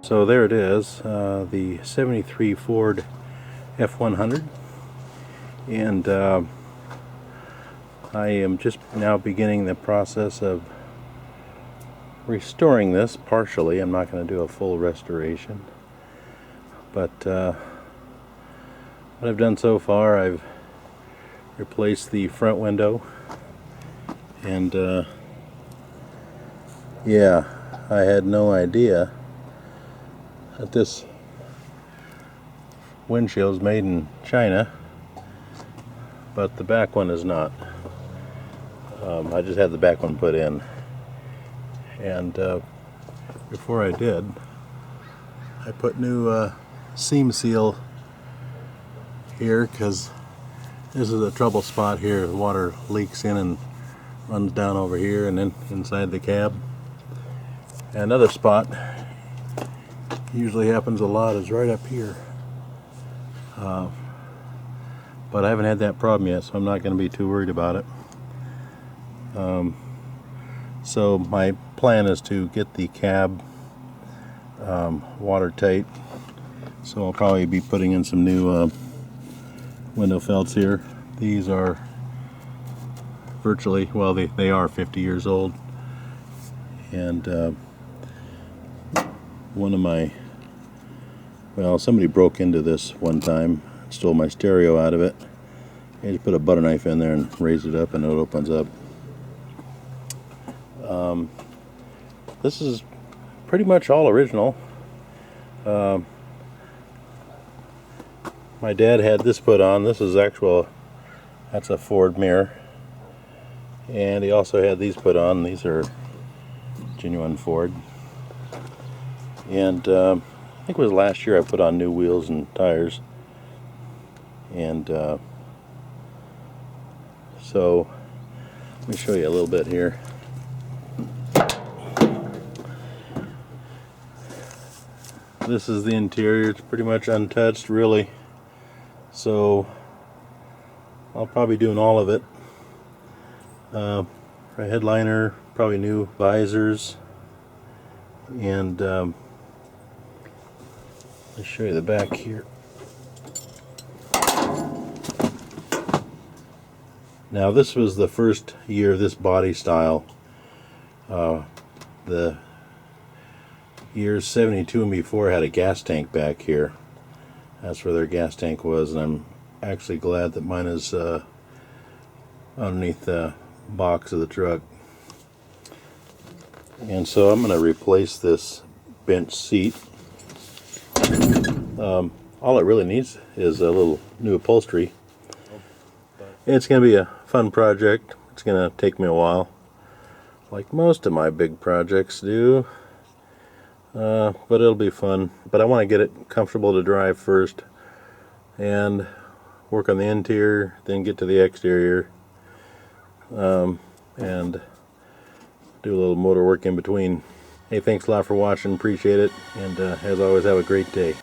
So there it is, the 73 Ford F100, and I am just now beginning the process of restoring this partially. I'm not going to do a full restoration, but what I've done so far, I've replaced the front window, and yeah, I had no idea that this windshield is made in China, but the back one is not. I just had the back one put in, and before I did, I put new seam seal here, because this is a trouble spot here. The water leaks in and runs down over here and then inside the cab. And another spot usually happens a lot is right up here, but I haven't had that problem yet, so I'm not going to be too worried about it. So my plan is to get the cab watertight, so I'll probably be putting in some new window felts here. These are virtually, well, they are 50 years old, and one of my, well, somebody broke into this one time, stole my stereo out of it. I just put a butter knife in there and raise it up and it opens up. This is pretty much all original. My dad had this put on. This is actual, that's a Ford mirror. And he also had these put on. These are genuine Ford. And I think it was last year I put on new wheels and tires. And so let me show you a little bit here. This is the interior. It's pretty much untouched, really. So I'll probably be doing all of it. A headliner, probably new visors, and let's show you the back here. Now this was the first year of this body style. The years 72 and before had a gas tank back here. That's where their gas tank was, and I'm actually glad that mine is underneath the box of the truck. And so I'm going to replace this bench seat. All it really needs is a little new upholstery. It's going to be a fun project. It's going to take me a while, like most of my big projects do. But it'll be fun. But I want to get it comfortable to drive first, and work on the interior, then get to the exterior, and do a little motor work in between. Hey, thanks a lot for watching. Appreciate it. And as always, have a great day.